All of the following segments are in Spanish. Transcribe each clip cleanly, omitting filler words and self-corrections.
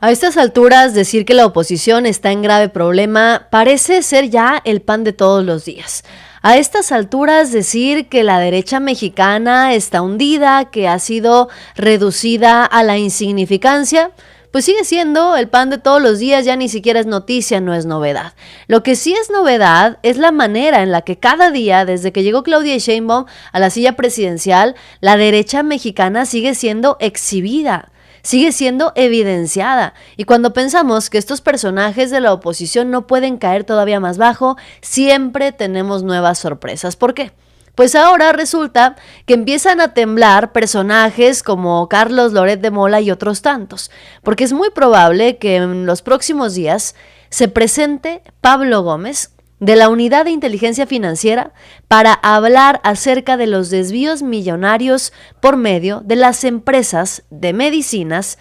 A estas alturas, decir que la oposición está en grave problema parece ser ya el pan de todos los días. A estas alturas, decir que la derecha mexicana está hundida, que ha sido reducida a la insignificancia, pues sigue siendo el pan de todos los días, ya ni siquiera es noticia, no es novedad. Lo que sí es novedad es la manera en la que cada día, desde que llegó Claudia Sheinbaum a la silla presidencial, la derecha mexicana sigue siendo exhibida, sigue siendo evidenciada. Y cuando pensamos que estos personajes de la oposición no pueden caer todavía más bajo, siempre tenemos nuevas sorpresas. ¿Por qué? Pues ahora resulta que empiezan a temblar personajes como Carlos Loret de Mola y otros tantos, porque es muy probable que en los próximos días se presente Pablo Gómez de la Unidad de Inteligencia Financiera para hablar acerca de los desvíos millonarios por medio de las empresas de medicinas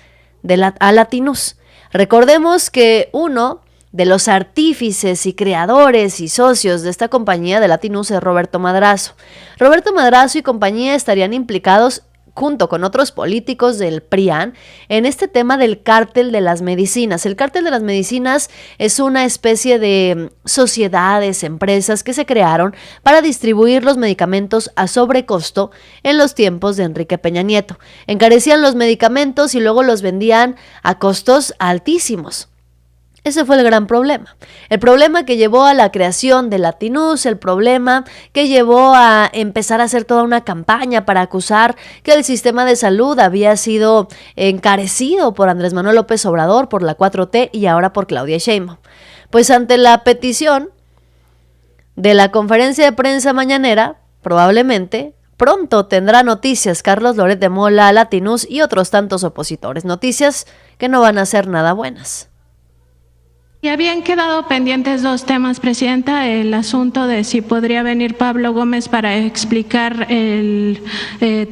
a Latinus. Recordemos que uno de los artífices y creadores y socios de esta compañía de Latinus es Roberto Madrazo. Roberto Madrazo y compañía estarían implicados junto con otros políticos del PRIAN, en este tema del cártel de las medicinas. El cártel de las medicinas es una especie de sociedades, empresas que se crearon para distribuir los medicamentos a sobrecosto en los tiempos de Enrique Peña Nieto. Encarecían los medicamentos y luego los vendían a costos altísimos. Ese fue el gran problema. El problema que llevó a la creación de Latinus, el problema que llevó a empezar a hacer toda una campaña para acusar que el sistema de salud había sido encarecido por Andrés Manuel López Obrador, por la 4T y ahora por Claudia Sheinbaum. Pues ante la petición de la conferencia de prensa mañanera, probablemente pronto tendrá noticias Carlos Loret de Mola, Latinus y otros tantos opositores. Noticias que no van a ser nada buenas. Y habían quedado pendientes dos temas, Presidenta, el asunto de si podría venir Pablo Gómez para explicar el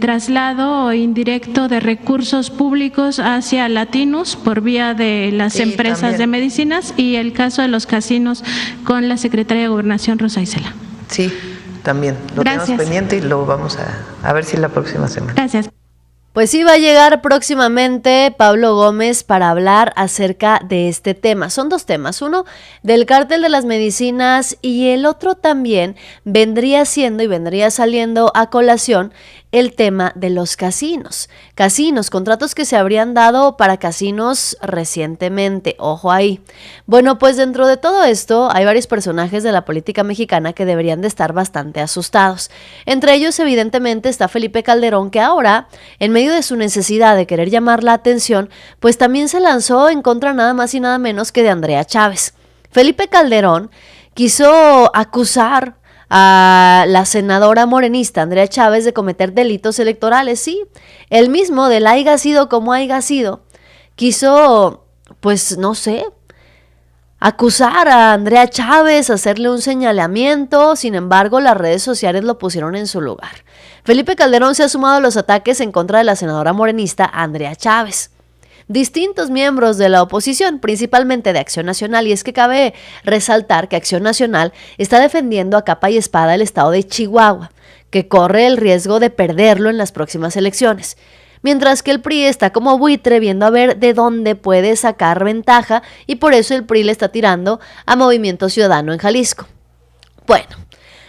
traslado indirecto de recursos públicos hacia Latinus por vía de las empresas también de medicinas y el caso de los casinos con la Secretaria de Gobernación, Rosa Isela. Sí, también lo tenemos pendiente y lo vamos a ver si la próxima semana. Gracias. Pues sí va a llegar próximamente Pablo Gómez para hablar acerca de este tema. Son dos temas, uno del cártel de las medicinas y el otro también vendría siendo y vendría saliendo a colación el tema de los casinos. Contratos que se habrían dado para casinos recientemente, ojo ahí. Bueno, pues dentro de todo esto hay varios personajes de la política mexicana que deberían de estar bastante asustados. Entre ellos, evidentemente, está Felipe Calderón, que ahora, en medio de su necesidad de querer llamar la atención, pues también se lanzó en contra nada más y nada menos que de Andrea Chávez. Felipe Calderón quiso acusar a la senadora morenista Andrea Chávez de cometer delitos electorales. Sí, él mismo, del haiga sido como haiga sido, quiso, pues no sé, acusar a Andrea Chávez, hacerle un señalamiento. Sin embargo, las redes sociales lo pusieron en su lugar. Felipe Calderón se ha sumado a los ataques en contra de la senadora morenista Andrea Chávez. Distintos miembros de la oposición, principalmente de Acción Nacional, y es que cabe resaltar que Acción Nacional está defendiendo a capa y espada el estado de Chihuahua, que corre el riesgo de perderlo en las próximas elecciones, mientras que el PRI está como buitre viendo a ver de dónde puede sacar ventaja y por eso el PRI le está tirando a Movimiento Ciudadano en Jalisco. Bueno,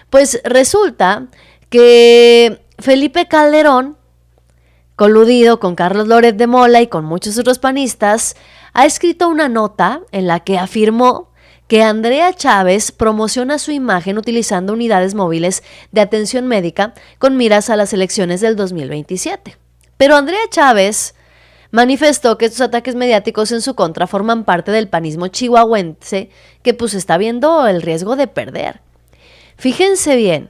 pues resulta que Felipe Calderón, coludido con Carlos Loret de Mola y con muchos otros panistas, ha escrito una nota en la que afirmó que Andrea Chávez promociona su imagen utilizando unidades móviles de atención médica con miras a las elecciones del 2027. Pero Andrea Chávez manifestó que estos ataques mediáticos en su contra forman parte del panismo chihuahuense que pues está viendo el riesgo de perder. Fíjense bien,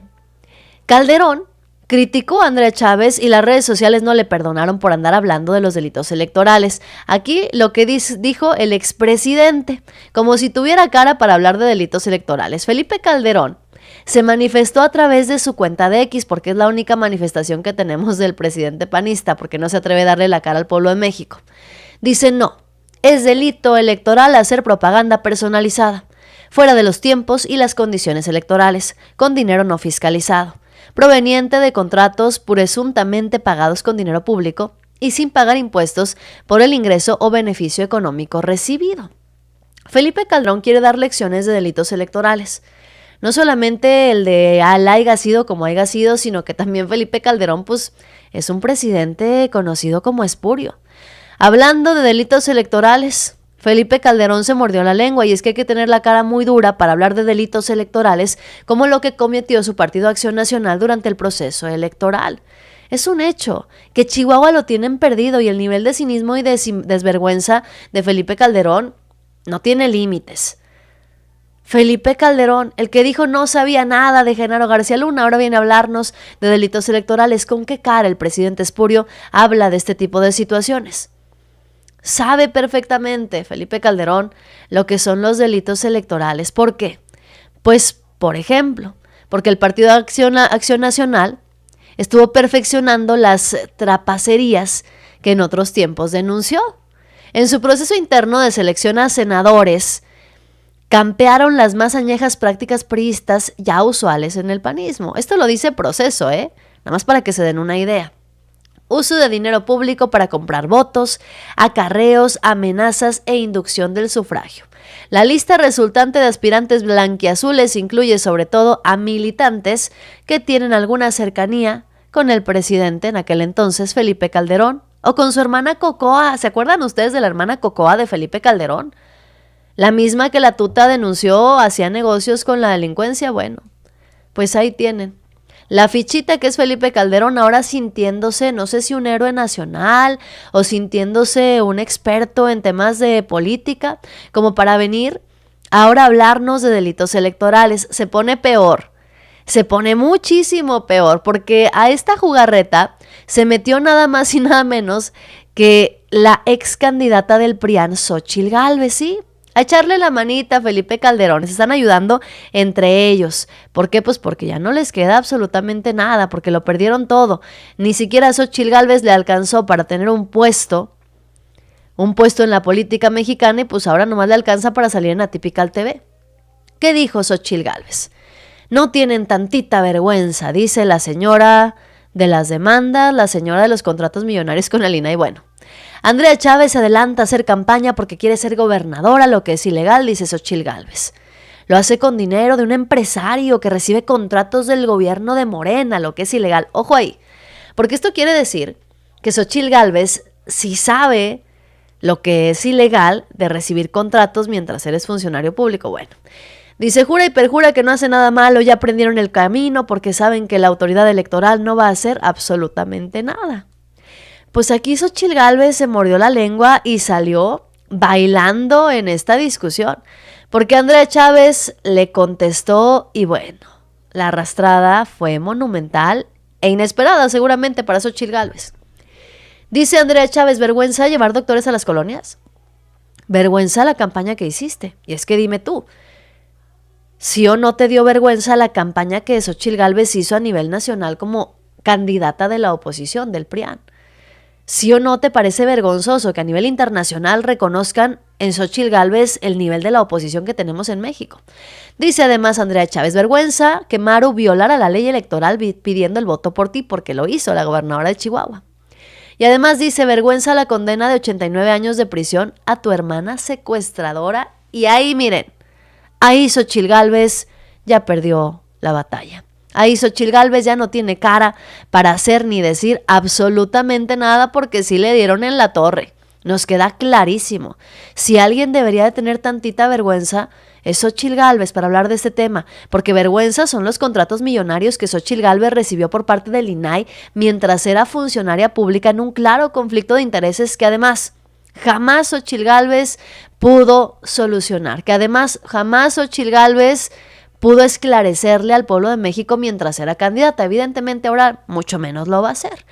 Calderón criticó a Andrea Chávez y las redes sociales no le perdonaron por andar hablando de los delitos electorales. Aquí lo que dijo el expresidente, como si tuviera cara para hablar de delitos electorales. Felipe Calderón se manifestó a través de su cuenta de X, porque es la única manifestación que tenemos del presidente panista, porque no se atreve a darle la cara al pueblo de México. Dice: no, es delito electoral hacer propaganda personalizada, fuera de los tiempos y las condiciones electorales, con dinero no fiscalizado, proveniente de contratos presuntamente pagados con dinero público y sin pagar impuestos por el ingreso o beneficio económico recibido. Felipe Calderón quiere dar lecciones de delitos electorales. No solamente el de haya sido como haya sido, sino que también Felipe Calderón pues es un presidente conocido como espurio. Hablando de delitos electorales, Felipe Calderón se mordió la lengua y es que hay que tener la cara muy dura para hablar de delitos electorales como lo que cometió su Partido Acción Nacional durante el proceso electoral. Es un hecho que Chihuahua lo tienen perdido y el nivel de cinismo y desvergüenza de Felipe Calderón no tiene límites. Felipe Calderón, el que dijo no sabía nada de Genaro García Luna, ahora viene a hablarnos de delitos electorales. ¿Con qué cara el presidente espurio habla de este tipo de situaciones? Sabe perfectamente Felipe Calderón lo que son los delitos electorales. ¿Por qué? Pues, por ejemplo, porque el Partido Acción Nacional estuvo perfeccionando las trapacerías que en otros tiempos denunció. En su proceso interno de selección a senadores, campearon las más añejas prácticas priistas ya usuales en el panismo. Esto lo dice Proceso, nada más para que se den una idea. Uso de dinero público para comprar votos, acarreos, amenazas e inducción del sufragio. La lista resultante de aspirantes blanquiazules incluye sobre todo a militantes que tienen alguna cercanía con el presidente en aquel entonces, Felipe Calderón, o con su hermana Cocoa. ¿Se acuerdan ustedes de la hermana Cocoa de Felipe Calderón? La misma que la tuta denunció hacía negocios con la delincuencia. Bueno, pues ahí tienen. La fichita que es Felipe Calderón ahora sintiéndose, no sé si un héroe nacional o sintiéndose un experto en temas de política, como para venir ahora a hablarnos de delitos electorales. Se pone peor, se pone muchísimo peor, porque a esta jugarreta se metió nada más y nada menos que la ex candidata del PRIAN, Xóchitl Gálvez, ¿sí? A echarle la manita a Felipe Calderón, se están ayudando entre ellos. ¿Por qué? Pues porque ya no les queda absolutamente nada, porque lo perdieron todo. Ni siquiera a Xóchitl Gálvez le alcanzó para tener un puesto en la política mexicana y pues ahora nomás le alcanza para salir en Atypical TV. ¿Qué dijo Xóchitl Gálvez? No tienen tantita vergüenza, dice la señora de las demandas, la señora de los contratos millonarios con el INAI. Bueno, Andrea Chávez se adelanta a hacer campaña porque quiere ser gobernadora, lo que es ilegal, dice Xóchitl Gálvez. Lo hace con dinero de un empresario que recibe contratos del gobierno de Morena, lo que es ilegal. Ojo ahí, porque esto quiere decir que Xóchitl Gálvez sí sabe lo que es ilegal de recibir contratos mientras eres funcionario público. Bueno, dice, jura y perjura que no hace nada malo, ya aprendieron el camino porque saben que la autoridad electoral no va a hacer absolutamente nada. Pues aquí Xóchitl Gálvez se mordió la lengua y salió bailando en esta discusión, porque Andrea Chávez le contestó y bueno, la arrastrada fue monumental e inesperada seguramente para Xóchitl Gálvez. Dice Andrea Chávez, vergüenza llevar doctores a las colonias, vergüenza la campaña que hiciste. Y es que dime tú, ¿sí o no te dio vergüenza la campaña que Xóchitl Gálvez hizo a nivel nacional como candidata de la oposición del PRIAN? ¿Sí o no te parece vergonzoso que a nivel internacional reconozcan en Xóchitl Gálvez el nivel de la oposición que tenemos en México? Dice además Andrea Chávez, vergüenza que Maru violara la ley electoral pidiendo el voto por ti, porque lo hizo la gobernadora de Chihuahua. Y además dice, vergüenza la condena de 89 años de prisión a tu hermana secuestradora. Y ahí miren, ahí Xóchitl Gálvez ya perdió la batalla. Ahí Xóchitl Gálvez ya no tiene cara para hacer ni decir absolutamente nada porque sí le dieron en la torre. Nos queda clarísimo. Si alguien debería de tener tantita vergüenza es Xóchitl Gálvez para hablar de este tema, porque vergüenza son los contratos millonarios que Xóchitl Gálvez recibió por parte del INAI mientras era funcionaria pública en un claro conflicto de intereses que además jamás Xóchitl Gálvez pudo solucionar, que además jamás Xóchitl Gálvez pudo esclarecerle al pueblo de México mientras era candidata. Evidentemente ahora mucho menos lo va a hacer.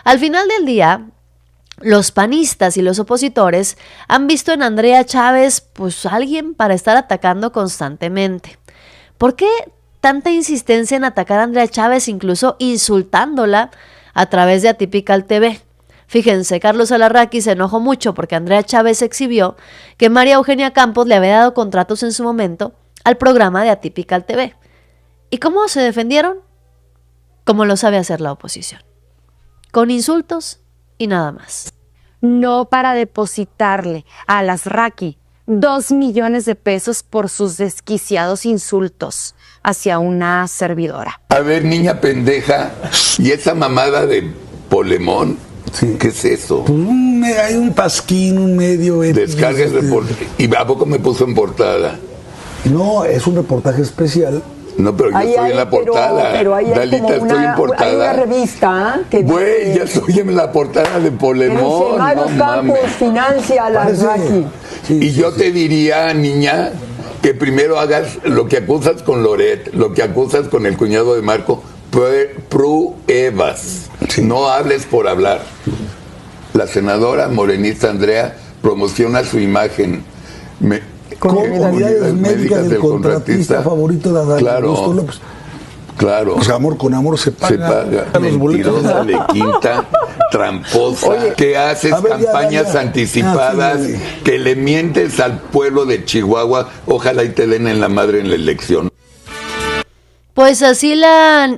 Al final del día, los panistas y los opositores han visto en Andrea Chávez pues alguien para estar atacando constantemente. ¿Por qué tanta insistencia en atacar a Andrea Chávez, incluso insultándola a través de Atypical TV? Fíjense, Carlos Alarraqui se enojó mucho porque Andrea Chávez exhibió que María Eugenia Campos le había dado contratos en su momento al programa de Atypical TV. ¿Y cómo se defendieron? Como lo sabe hacer la oposición. Con insultos y nada más. No para depositarle a las Raki 2 millones de pesos por sus desquiciados insultos hacia una servidora. A ver, niña pendeja, ¿y esa mamada de Polemón? Sí. ¿Qué es eso? Pues hay un pasquín, un medio... Descarga el reportaje. ¿Y a poco me puso en portada? No, es un reportaje especial. No, pero yo estoy en la portada. Pero ahí Dalita, hay como estoy en portada. Hay una revista que güey, ya estoy en la portada de Polemón. No Campos financia a las Raki. Y yo te diría, niña, que primero hagas lo que acusas con Loret, lo que acusas con el cuñado de Marco, pruebas. Sí. No hables por hablar. La senadora morenista Andrea promociona su imagen. Como unidades médicas del contratista favorito de Adán Augusto López. Claro. Pues amor con amor se paga. Mentirosa de quinta, tramposa. Oye, que haces campañas anticipadas, que le mientes al pueblo de Chihuahua. Ojalá y te den en la madre en la elección. Pues así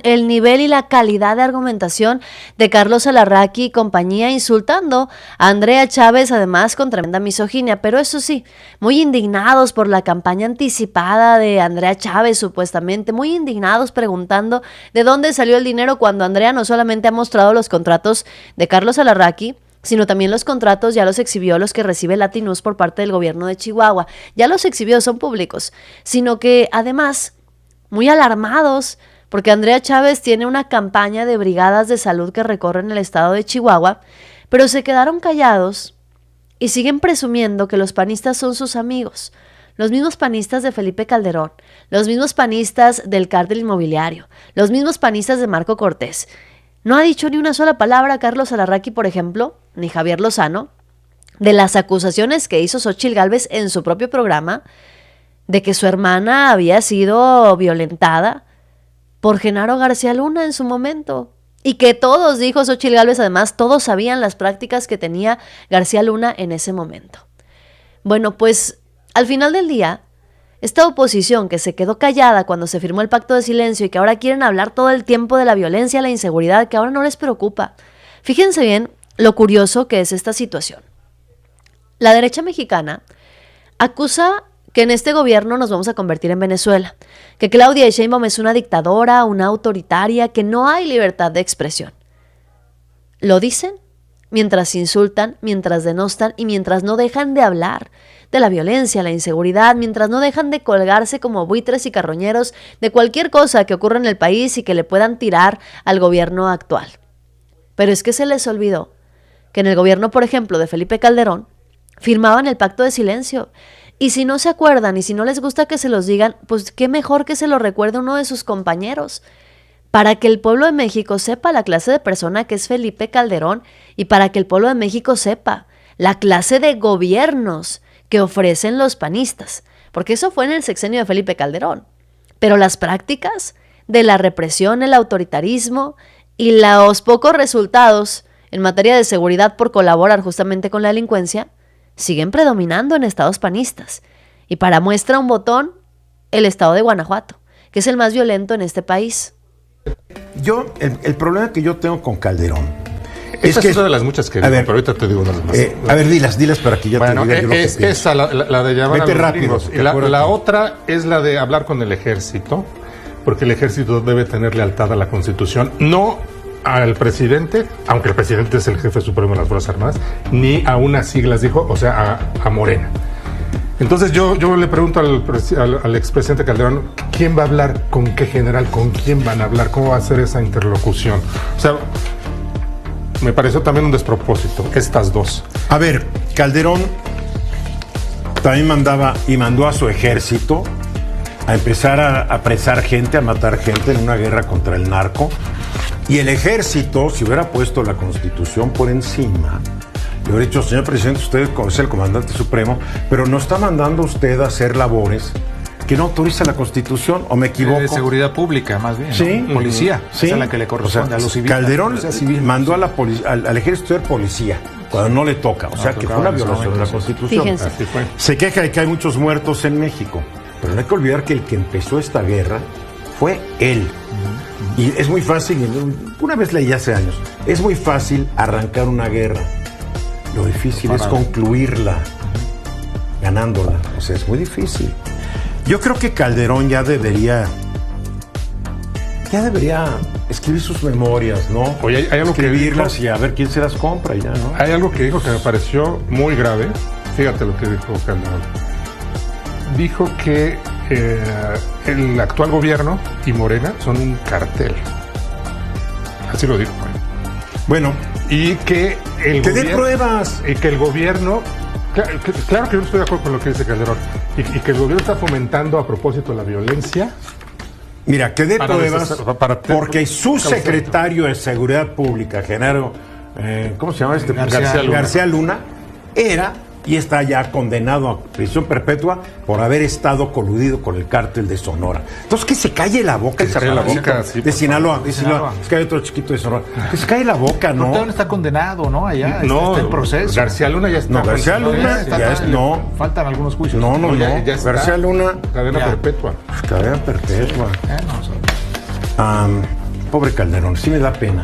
el nivel y la calidad de argumentación de Carlos Alarraqui y compañía, insultando a Andrea Chávez, además con tremenda misoginia, pero eso sí, muy indignados por la campaña anticipada de Andrea Chávez, supuestamente, muy indignados preguntando de dónde salió el dinero cuando Andrea no solamente ha mostrado los contratos de Carlos Alarraqui, sino también los contratos, ya los exhibió, los que recibe Latinus por parte del gobierno de Chihuahua, ya los exhibió, son públicos, sino que además... muy alarmados, porque Andrea Chávez tiene una campaña de brigadas de salud que recorren el estado de Chihuahua, pero se quedaron callados y siguen presumiendo que los panistas son sus amigos, los mismos panistas de Felipe Calderón, los mismos panistas del cártel inmobiliario, los mismos panistas de Marco Cortés. No ha dicho ni una sola palabra Carlos Alarraqui, por ejemplo, ni Javier Lozano, de las acusaciones que hizo Xóchitl Gálvez en su propio programa, de que su hermana había sido violentada por Genaro García Luna en su momento. Y que todos, dijo Xóchitl Gálvez, además, todos sabían las prácticas que tenía García Luna en ese momento. Bueno, pues, al final del día, esta oposición que se quedó callada cuando se firmó el pacto de silencio y que ahora quieren hablar todo el tiempo de la violencia, la inseguridad, que ahora no les preocupa. Fíjense bien lo curioso que es esta situación. La derecha mexicana acusa que en este gobierno nos vamos a convertir en Venezuela, que Claudia Sheinbaum es una dictadora, una autoritaria, que no hay libertad de expresión. Lo dicen mientras insultan, mientras denostan y mientras no dejan de hablar de la violencia, la inseguridad, mientras no dejan de colgarse como buitres y carroñeros de cualquier cosa que ocurra en el país y que le puedan tirar al gobierno actual. Pero es que se les olvidó que en el gobierno, por ejemplo, de Felipe Calderón, firmaban el pacto de silencio. Y si no se acuerdan y si no les gusta que se los digan, pues qué mejor que se lo recuerde uno de sus compañeros, para que el pueblo de México sepa la clase de persona que es Felipe Calderón y para que el pueblo de México sepa la clase de gobiernos que ofrecen los panistas, porque eso fue en el sexenio de Felipe Calderón. Pero las prácticas de la represión, el autoritarismo y los pocos resultados en materia de seguridad por colaborar justamente con la delincuencia siguen predominando en estados panistas. Y para muestra un botón, el estado de Guanajuato, que es el más violento en este país. El problema que yo tengo con Calderón Esa es una de las muchas que digo, pero ahorita te digo unas más. A ver, dilas para que ya te diga yo lo que pienso. Esa, la de llamar Vete a los rápido. gringos. La otra es la de hablar con el ejército, porque el ejército debe tener lealtad a la Constitución, no al presidente, aunque el presidente es el jefe supremo de las Fuerzas Armadas, ni a unas siglas, dijo, o sea, a Morena. Entonces yo le pregunto al expresidente Calderón, ¿quién va a hablar con qué general? ¿Con quién van a hablar? ¿Cómo va a ser esa interlocución? O sea, me pareció también un despropósito, estas dos. A ver, Calderón también mandó a su ejército a empezar a apresar gente, a matar gente en una guerra contra el narco. Y el ejército, si hubiera puesto la Constitución por encima, le hubiera dicho, señor presidente, usted es el comandante supremo, pero no está mandando usted a hacer labores que no autoriza la Constitución, ¿o me equivoco? De seguridad pública, más bien. Sí. ¿No? Policía. Sí. Esa es la que le corresponde a los civiles. Calderón mandó al ejército de policía cuando no le toca. O sea, que fue una violación de la Constitución. Fíjense. Así fue. Se queja de que hay muchos muertos en México, pero no hay que olvidar que el que empezó esta guerra fue él. Y es muy fácil, una vez leí hace años, es muy fácil arrancar una guerra. Lo difícil es concluirla, ganándola. O sea, es muy difícil. Yo creo que Calderón ya debería escribir sus memorias, ¿no? Oye, hay algo escribirlas que y a ver quién se las compra y ya, ¿no? Hay algo que dijo que me pareció muy grave. Fíjate lo que dijo Calderón. Dijo que el actual gobierno y Morena son un cartel. Así lo dijo. Bueno, y que el ¡que dé pruebas! Y que el gobierno... Claro que yo no estoy de acuerdo con lo que dice Calderón. Y que el gobierno está fomentando a propósito la violencia. Mira, que dé pruebas, porque su secretario de Seguridad Pública, Genaro, ¿cómo se llama este? García Luna, era y está ya condenado a prisión perpetua por haber estado coludido con el cártel de Sonora. Entonces, que se calle la boca. Que se calle la boca, sí, de Sinaloa. Es que hay otro chiquito de Sonora. Que se calle la boca, ¿no? Todavía no está condenado, ¿no? Allá no, está en proceso. García Luna ya está. No, García Luna no. Faltan algunos juicios. No. Ya García Luna. Cadena perpetua. Cadena perpetua. Pobre Calderón, sí me da pena.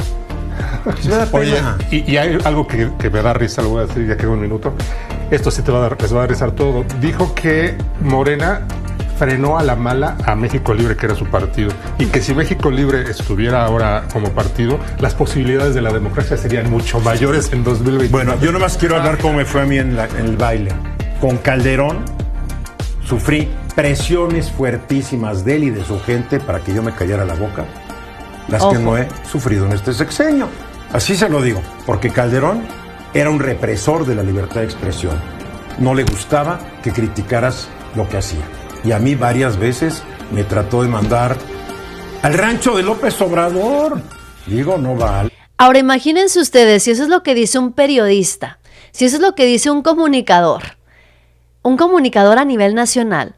Sí me da pena. Oye, y hay algo que me da risa, lo voy a decir, ya queda un minuto. Esto sí les va a risar todo. Dijo que Morena frenó a la mala a México Libre, que era su partido, y que si México Libre estuviera ahora como partido, las posibilidades de la democracia serían mucho mayores en 2020. Bueno, yo nomás quiero hablar cómo me fue a mí en el baile. Con Calderón sufrí presiones fuertísimas de él y de su gente para que yo me callara la boca, las que no he sufrido en este sexenio. Así se lo digo, porque Calderón era un represor de la libertad de expresión. No le gustaba que criticaras lo que hacía. Y a mí varias veces me trató de mandar al rancho de López Obrador. Digo, no vale. Ahora imagínense ustedes, si eso es lo que dice un periodista, si eso es lo que dice un comunicador a nivel nacional,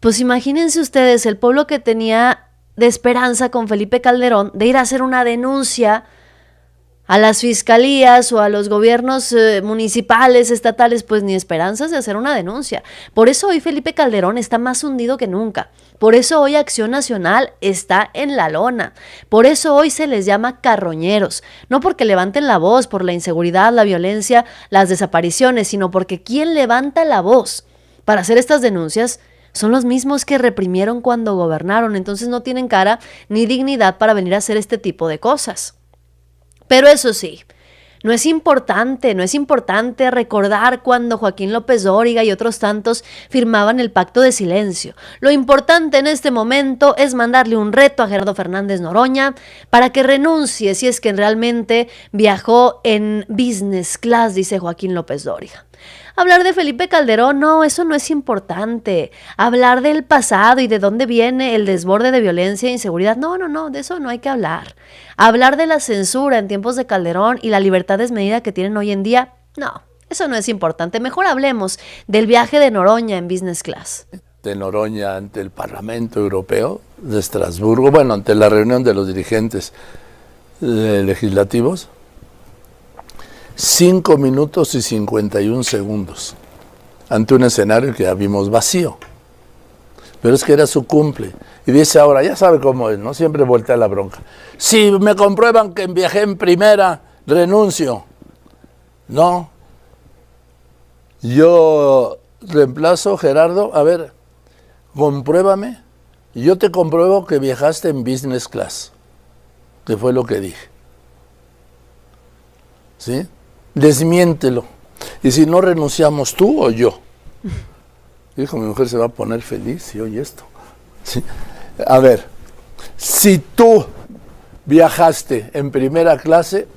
pues imagínense ustedes el pueblo que tenía de esperanza con Felipe Calderón de ir a hacer una denuncia a las fiscalías o a los gobiernos municipales, estatales, pues ni esperanzas de hacer una denuncia. Por eso hoy Felipe Calderón está más hundido que nunca. Por eso hoy Acción Nacional está en la lona. Por eso hoy se les llama carroñeros. No porque levanten la voz por la inseguridad, la violencia, las desapariciones, sino porque quien levanta la voz para hacer estas denuncias son los mismos que reprimieron cuando gobernaron. Entonces no tienen cara ni dignidad para venir a hacer este tipo de cosas. Pero eso sí, no es importante recordar cuando Joaquín López Dóriga y otros tantos firmaban el pacto de silencio. Lo importante en este momento es mandarle un reto a Gerardo Fernández Noroña para que renuncie si es que realmente viajó en business class, dice Joaquín López Dóriga. Hablar de Felipe Calderón, no, eso no es importante. Hablar del pasado y de dónde viene el desborde de violencia e inseguridad, no, de eso no hay que hablar. Hablar de la censura en tiempos de Calderón y la libertad desmedida que tienen hoy en día, no, eso no es importante. Mejor hablemos del viaje de Noroña en business class. De Noroña ante el Parlamento Europeo de Estrasburgo, bueno, ante la reunión de los dirigentes legislativos, 5 minutos y 51 segundos ante un escenario que ya vimos vacío. Pero es que era su cumple. Y dice ahora, ya sabe cómo es, ¿no? Siempre voltea la bronca. Si me comprueban que viajé en primera, renuncio. No. Yo reemplazo, Gerardo, a ver, compruébame. Yo te compruebo que viajaste en business class, que fue lo que dije. ¿Sí? Desmiéntelo. Y si no renunciamos tú o yo. Dijo, mi mujer se va a poner feliz si oye esto. ¿Sí? A ver, si tú viajaste en primera clase,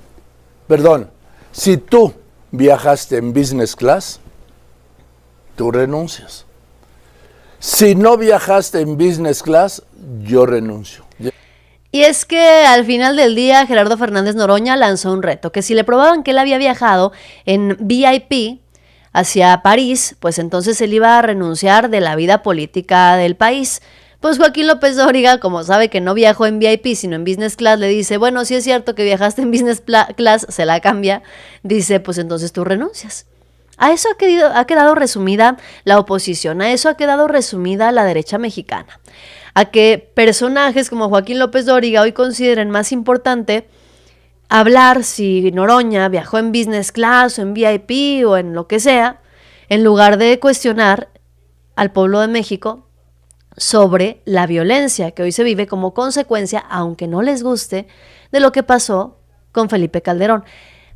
si tú viajaste en business class, tú renuncias. Si no viajaste en business class, yo renuncio. Y es que al final del día Gerardo Fernández Noroña lanzó un reto, que si le probaban que él había viajado en VIP hacia París, pues entonces él iba a renunciar de la vida política del país. Pues Joaquín López Dóriga, como sabe que no viajó en VIP sino en business class, le dice, bueno, si es cierto que viajaste en business class, se la cambia, dice, pues entonces tú renuncias. A eso ha quedado resumida la oposición, a eso ha quedado resumida la derecha mexicana. a que personajes como Joaquín López Dóriga hoy consideren más importante hablar si Noroña viajó en business class o en VIP o en lo que sea, en lugar de cuestionar al pueblo de México sobre la violencia que hoy se vive como consecuencia, aunque no les guste, de lo que pasó con Felipe Calderón.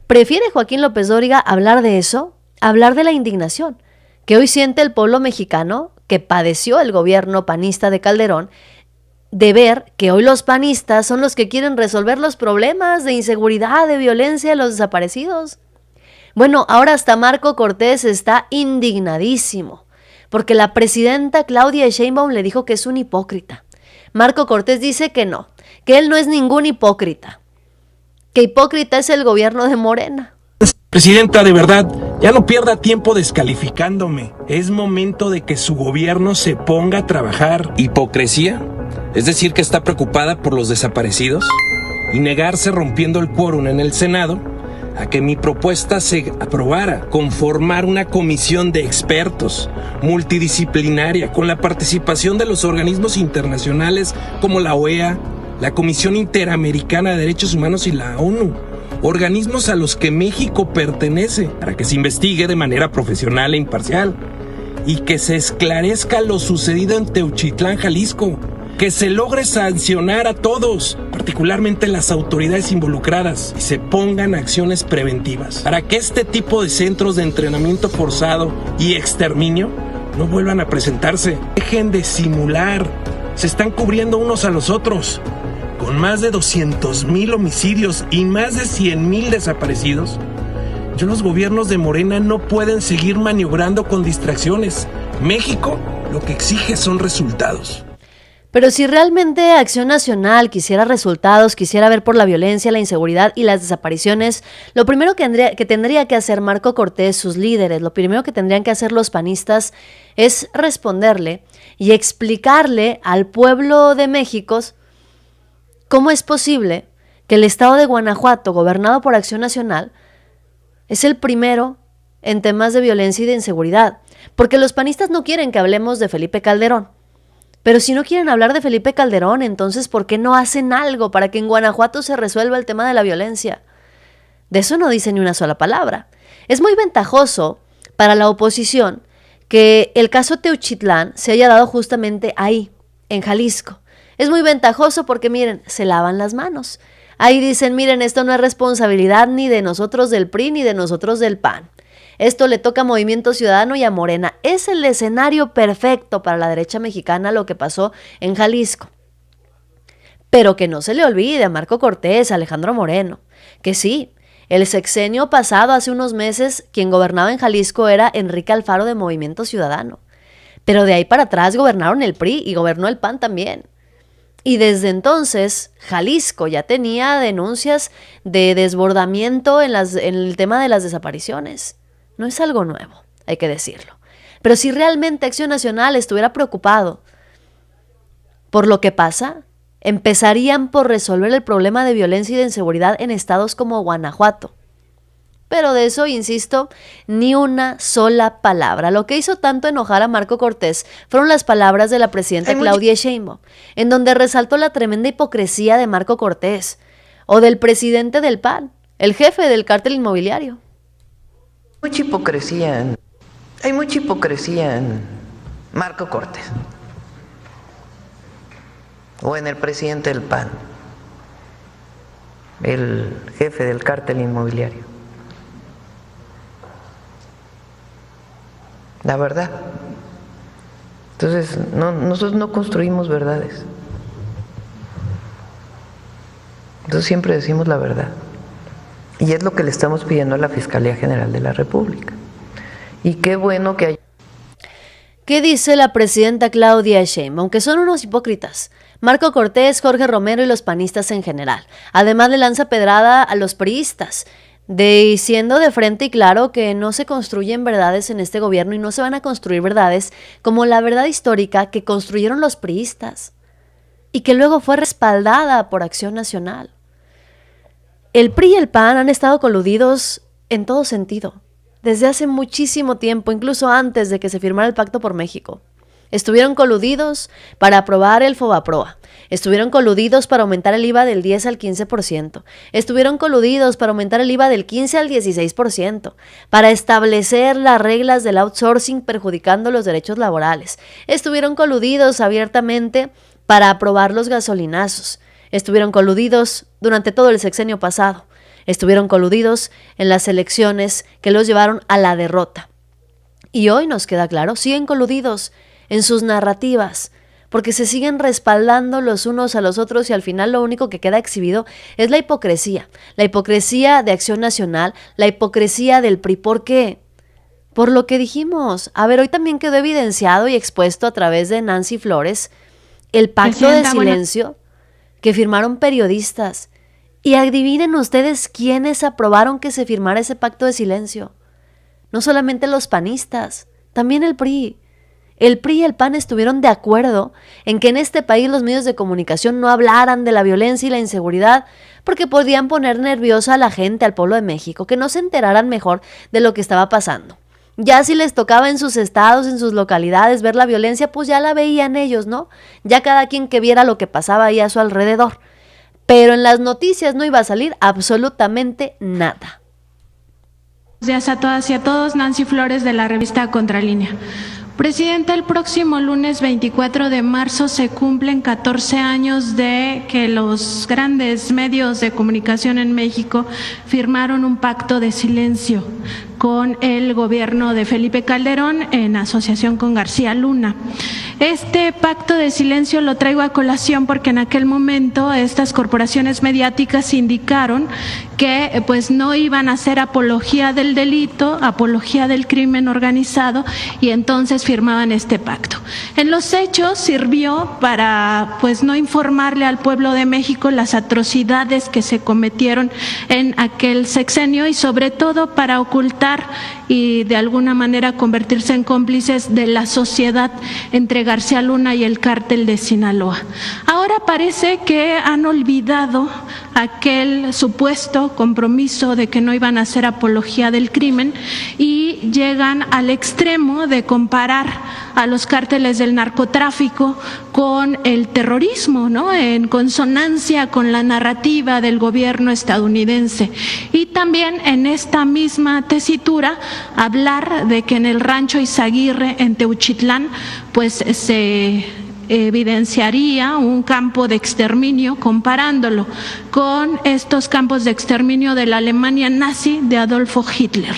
¿Prefiere Joaquín López Dóriga hablar de eso? Hablar de la indignación que hoy siente el pueblo mexicano que padeció el gobierno panista de Calderón, de ver que hoy los panistas son los que quieren resolver los problemas de inseguridad, de violencia de los desaparecidos. Bueno, ahora hasta Marco Cortés está indignadísimo, porque la presidenta Claudia Sheinbaum le dijo que es un hipócrita. Marco Cortés dice que no, que él no es ningún hipócrita, que hipócrita es el gobierno de Morena. Presidenta, de verdad, ya no pierda tiempo descalificándome. Es momento de que su gobierno se ponga a trabajar. ¿Hipocresía? Es decir, que está preocupada por los desaparecidos. Y negarse rompiendo el quórum en el Senado a que mi propuesta se aprobara, conformar una comisión de expertos multidisciplinaria con la participación de los organismos internacionales como la OEA, la Comisión Interamericana de Derechos Humanos y la ONU. Organismos a los que México pertenece, para que se investigue de manera profesional e imparcial y que se esclarezca lo sucedido en Teuchitlán, Jalisco, que se logre sancionar a todos, particularmente las autoridades involucradas, y se pongan acciones preventivas para que este tipo de centros de entrenamiento forzado y exterminio no vuelvan a presentarse. Dejen de simular, se están cubriendo unos a los otros. Con más de 200,000 homicidios y más de 100,000 desaparecidos, los gobiernos de Morena no pueden seguir maniobrando con distracciones. México lo que exige son resultados. Pero si realmente Acción Nacional quisiera resultados, quisiera ver por la violencia, la inseguridad y las desapariciones, lo primero que tendría que hacer Marco Cortés, sus líderes, lo primero que tendrían que hacer los panistas es responderle y explicarle al pueblo de México ¿cómo es posible que el estado de Guanajuato, gobernado por Acción Nacional, es el primero en temas de violencia y de inseguridad? Porque los panistas no quieren que hablemos de Felipe Calderón. Pero si no quieren hablar de Felipe Calderón, entonces ¿por qué no hacen algo para que en Guanajuato se resuelva el tema de la violencia? De eso no dice ni una sola palabra. Es muy ventajoso para la oposición que el caso Teuchitlán se haya dado justamente ahí, en Jalisco. Es muy ventajoso porque, miren, se lavan las manos. Ahí dicen, miren, esto no es responsabilidad ni de nosotros del PRI ni de nosotros del PAN. Esto le toca a Movimiento Ciudadano y a Morena. Es el escenario perfecto para la derecha mexicana lo que pasó en Jalisco. Pero que no se le olvide a Marco Cortés, a Alejandro Moreno, que sí, el sexenio pasado, hace unos meses, quien gobernaba en Jalisco era Enrique Alfaro de Movimiento Ciudadano. Pero de ahí para atrás gobernaron el PRI y gobernó el PAN también. Y desde entonces, Jalisco ya tenía denuncias de desbordamiento en el tema de las desapariciones. No es algo nuevo, hay que decirlo. Pero si realmente Acción Nacional estuviera preocupado por lo que pasa, empezarían por resolver el problema de violencia y de inseguridad en estados como Guanajuato. Pero de eso, insisto, ni una sola palabra. Lo que hizo tanto enojar a Marco Cortés fueron las palabras de la presidenta Claudia Sheinbaum, en donde resaltó la tremenda hipocresía de Marco Cortés, o del presidente del PAN, el jefe del cártel inmobiliario. Mucha hipocresía. Hay mucha hipocresía en Marco Cortés. O en el presidente del PAN, el jefe del cártel inmobiliario. La verdad. Entonces, nosotros no construimos verdades. Entonces siempre decimos la verdad. Y es lo que le estamos pidiendo a la Fiscalía General de la República. Y qué bueno que hay. ¿Qué dice la presidenta Claudia Sheinbaum? Aunque son unos hipócritas. Marco Cortés, Jorge Romero y los panistas en general. Además le lanza pedrada a los priistas, diciendo de frente y claro que no se construyen verdades en este gobierno y no se van a construir verdades como la verdad histórica que construyeron los priistas y que luego fue respaldada por Acción Nacional. El PRI y el PAN han estado coludidos en todo sentido, desde hace muchísimo tiempo, incluso antes de que se firmara el Pacto por México. Estuvieron coludidos para aprobar el FOBAPROA. Estuvieron coludidos para aumentar el IVA del 10 al 15%. Estuvieron coludidos para aumentar el IVA del 15 al 16%. Para establecer las reglas del outsourcing perjudicando los derechos laborales. Estuvieron coludidos abiertamente para aprobar los gasolinazos. Estuvieron coludidos durante todo el sexenio pasado. Estuvieron coludidos en las elecciones que los llevaron a la derrota. Y hoy nos queda claro, siguen coludidos en sus narrativas, porque se siguen respaldando los unos a los otros y al final lo único que queda exhibido es la hipocresía de Acción Nacional, la hipocresía del PRI. ¿Por qué? Por lo que dijimos. A ver, hoy también quedó evidenciado y expuesto a través de Nancy Flores el pacto de silencio que firmaron periodistas. Y adivinen ustedes quiénes aprobaron que se firmara ese pacto de silencio. No solamente los panistas, también el PRI. El PRI y el PAN estuvieron de acuerdo en que en este país los medios de comunicación no hablaran de la violencia y la inseguridad porque podían poner nerviosa a la gente, al pueblo de México, que no se enteraran mejor de lo que estaba pasando. Ya si les tocaba en sus estados, en sus localidades ver la violencia, pues ya la veían ellos, ¿no? Ya cada quien que viera lo que pasaba ahí a su alrededor. Pero en las noticias no iba a salir absolutamente nada. Buenos días a todas y a todos. Nancy Flores de la revista Contralínea. Presidenta, el próximo lunes 24 de marzo se cumplen 14 años de que los grandes medios de comunicación en México firmaron un pacto de silencio con el gobierno de Felipe Calderón en asociación con García Luna. Este pacto de silencio lo traigo a colación porque en aquel momento estas corporaciones mediáticas indicaron que pues no iban a hacer apología del delito, apología del crimen organizado y entonces firmaban este pacto. En los hechos sirvió para pues no informarle al pueblo de México las atrocidades que se cometieron en aquel sexenio y sobre todo para ocultar y de alguna manera convertirse en cómplices de la sociedad entre García Luna y el cártel de Sinaloa. Ahora parece que han olvidado aquel supuesto compromiso de que no iban a hacer apología del crimen y llegan al extremo de comparar a los cárteles del narcotráfico con el terrorismo, ¿no? En consonancia con la narrativa del gobierno estadounidense. Y también en esta misma tesitura hablar de que en el rancho Izaguirre en Teuchitlán pues se evidenciaría un campo de exterminio comparándolo con estos campos de exterminio de la Alemania nazi de Adolfo Hitler.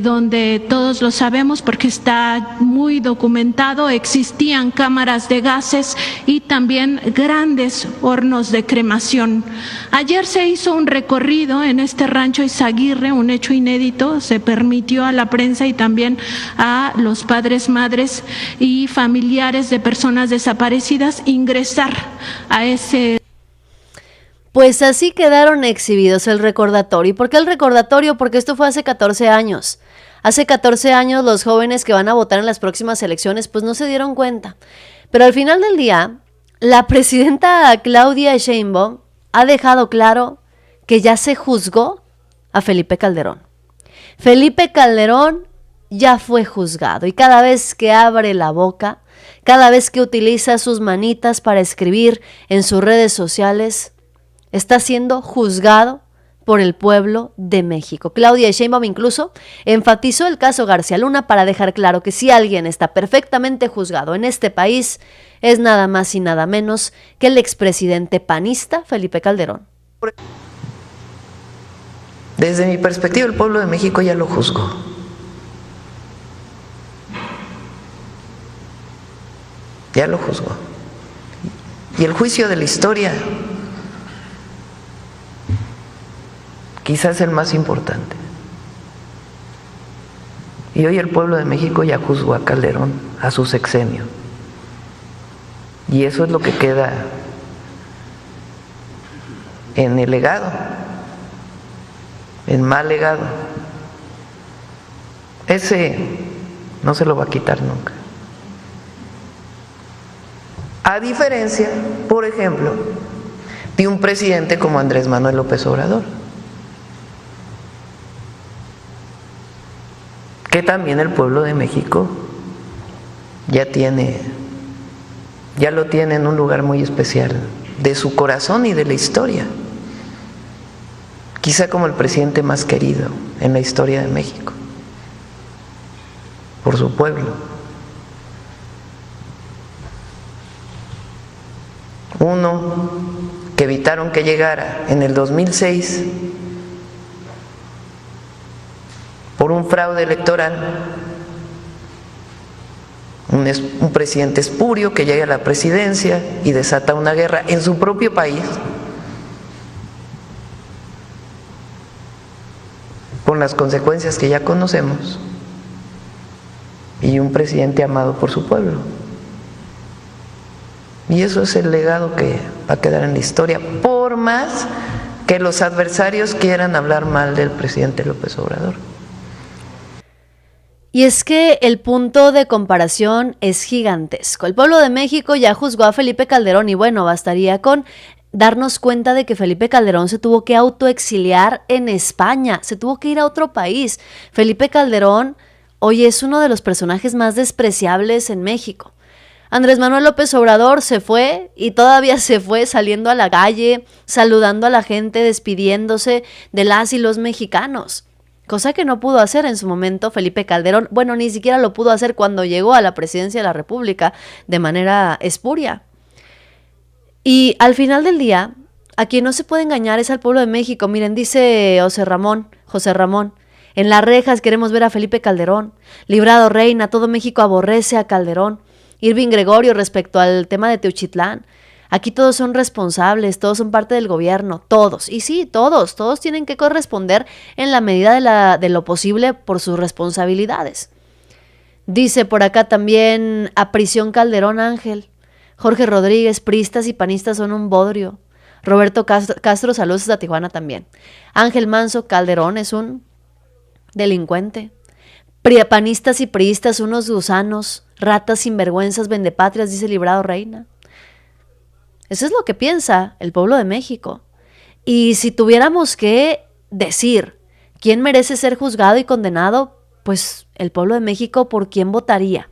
Donde todos lo sabemos porque está muy documentado, existían cámaras de gases y también grandes hornos de cremación. Ayer se hizo un recorrido en este rancho Izaguirre, un hecho inédito, se permitió a la prensa y también a los padres, madres y familiares de personas desaparecidas ingresar a ese... Pues así quedaron exhibidos el recordatorio. ¿Y por qué el recordatorio? Porque esto fue hace 14 años. Hace 14 años los jóvenes que van a votar en las próximas elecciones pues no se dieron cuenta. Pero al final del día, la presidenta Claudia Sheinbaum ha dejado claro que ya se juzgó a Felipe Calderón. Felipe Calderón ya fue juzgado y cada vez que abre la boca, cada vez que utiliza sus manitas para escribir en sus redes sociales, está siendo juzgado por el pueblo de México. Claudia Sheinbaum incluso enfatizó el caso García Luna para dejar claro que si alguien está perfectamente juzgado en este país es nada más y nada menos que el expresidente panista Felipe Calderón. Desde mi perspectiva, el pueblo de México ya lo juzgó. Ya lo juzgó. Y el juicio de la historia quizás el más importante. Y hoy el pueblo de México ya juzgó a Calderón, a su sexenio. Y eso es lo que queda en el legado, en mal legado. Ese no se lo va a quitar nunca. A diferencia, por ejemplo, de un presidente como Andrés Manuel López Obrador, que también el pueblo de México ya lo tiene en un lugar muy especial de su corazón y de la historia. Quizá como el presidente más querido en la historia de México, por su pueblo. Uno, que evitaron que llegara en el 2006 por un fraude electoral, un presidente espurio que llega a la presidencia y desata una guerra en su propio país, con las consecuencias que ya conocemos, y un presidente amado por su pueblo. Y eso es el legado que va a quedar en la historia, por más que los adversarios quieran hablar mal del presidente López Obrador. Y es que el punto de comparación es gigantesco. El pueblo de México ya juzgó a Felipe Calderón y bueno, bastaría con darnos cuenta de que Felipe Calderón se tuvo que autoexiliar en España, se tuvo que ir a otro país. Felipe Calderón hoy es uno de los personajes más despreciables en México. Andrés Manuel López Obrador se fue y todavía se fue saliendo a la calle, saludando a la gente, despidiéndose de las y los mexicanos. Cosa que no pudo hacer en su momento Felipe Calderón. Bueno, ni siquiera lo pudo hacer cuando llegó a la presidencia de la República de manera espuria. Y al final del día, a quien no se puede engañar es al pueblo de México. Miren, dice José Ramón, en las rejas queremos ver a Felipe Calderón. Librado Reina, todo México aborrece a Calderón. Irving Gregorio, respecto al tema de Teuchitlán, aquí todos son responsables, todos son parte del gobierno, todos. Y sí, todos tienen que corresponder en la medida de lo posible por sus responsabilidades. Dice por acá también, a prisión Calderón Ángel. Jorge Rodríguez, priistas y panistas son un bodrio. Roberto Castro, saludos a Tijuana también. Ángel Manso, Calderón es un delincuente. Panistas y priistas, unos gusanos, ratas sinvergüenzas, vendepatrias, dice Librado Reina. Eso es lo que piensa el pueblo de México. Y si tuviéramos que decir quién merece ser juzgado y condenado, pues el pueblo de México, ¿por quién votaría?